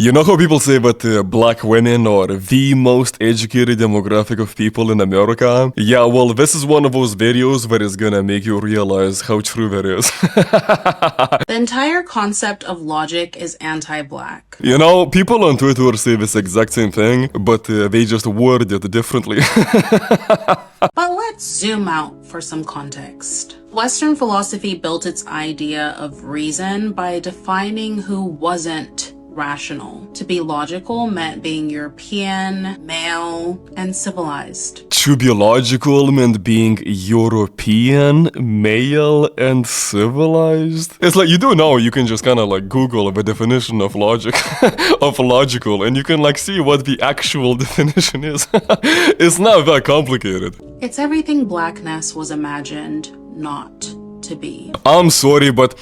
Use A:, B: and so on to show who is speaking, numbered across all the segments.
A: You know how people say that black women are the most educated demographic of people in America? Yeah, well, this is one of those videos that is gonna make you realize how true that is.
B: The entire concept of logic is anti-black.
A: You know, people on Twitter say this exact same thing, but they just word it differently.
B: But let's zoom out for some context. Western philosophy built its idea of reason by defining who wasn't rational. To be logical meant being European, male, and civilized.
A: To be logical meant being European, male, and civilized? It's like, you do know, you can just kind of like Google the definition of logic, of logical, and you can like see what the actual definition is. It's not that complicated.
B: It's everything blackness was imagined not to be.
A: I'm sorry, but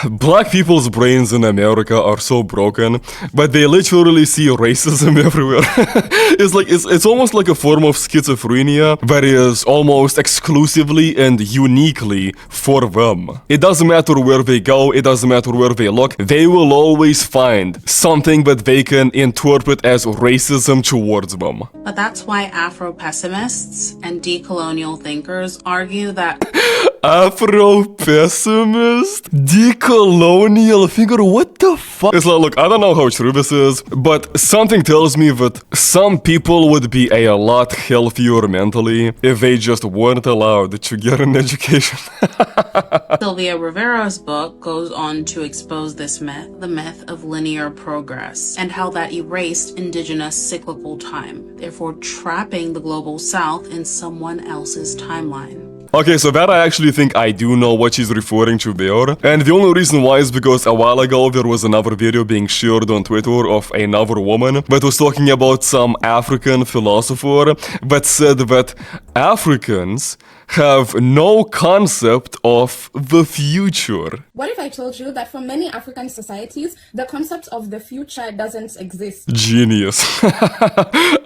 A: black people's brains in America are so broken, but they literally see racism everywhere. It's almost like a form of schizophrenia that is almost exclusively and uniquely for them. It doesn't matter where they go, it doesn't matter where they look, they will always find something that they can interpret as racism towards them.
B: But that's why Afro-pessimists and decolonial thinkers argue that
A: Afro-pessimist? Decolonial figure? What the fuck? It's like, look, I don't know how true this is, but something tells me that some people would be a lot healthier mentally if they just weren't allowed to get an education.
B: Sylvia Rivera's book goes on to expose this myth, the myth of linear progress, and how that erased indigenous cyclical time, therefore trapping the global south in someone else's timeline.
A: Okay, so that I actually think I do know what she's referring to there. And the only reason why is because a while ago there was another video being shared on Twitter of another woman that was talking about some African philosopher that said that Africans have no concept of the future.
C: What if I told you that for many African societies, the concept of the future doesn't exist?
A: Genius.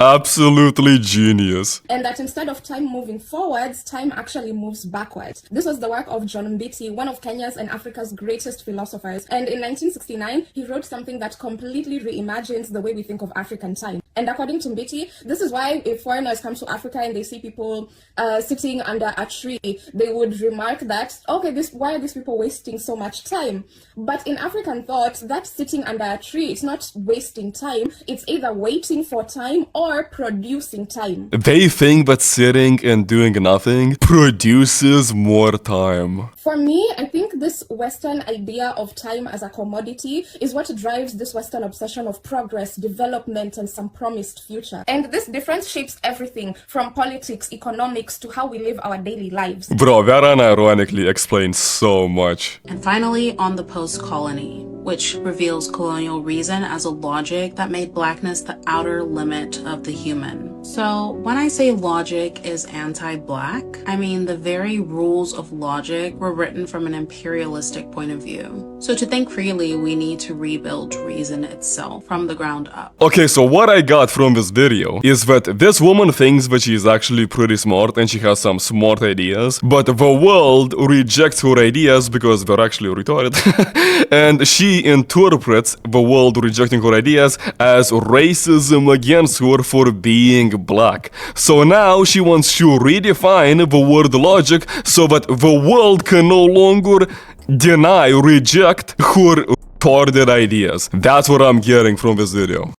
A: Absolutely genius.
C: And that instead of time moving forwards, time actually moves backwards. This was the work of John Mbiti, one of Kenya's and Africa's greatest philosophers. And in 1969, he wrote something that completely reimagines the way we think of African time. And according to Mbiti, this is why if foreigners come to Africa and they see people sitting under a tree, they would remark that, okay, why are these people wasting so much time? But in African thought, that sitting under a tree, it's not wasting time. It's either waiting for time or producing time.
A: They think that sitting and doing nothing produces more time.
C: For me, I think this Western idea of time as a commodity is what drives this Western obsession of progress, development, and some promised future. And this difference shapes everything from politics, economics, to how we live our daily lives.
A: Bro, that unironically explains so much.
B: And finally, on the post-colony, which reveals colonial reason as a logic that made blackness the outer limit of the human. So when I say logic is anti-black, I mean the very rules of logic were written from an imperialistic point of view. So to think freely, we need to rebuild reason itself from the ground up.
A: Okay, so what I got from this video is that this woman thinks that she is actually pretty smart and she has some smart ideas, but the world rejects her ideas because they're actually retarded. And she interprets the world rejecting her ideas as racism against her for being black. So now she wants to redefine the word logic so that the world can no longer reject her retarded ideas. That's what I'm getting from this video.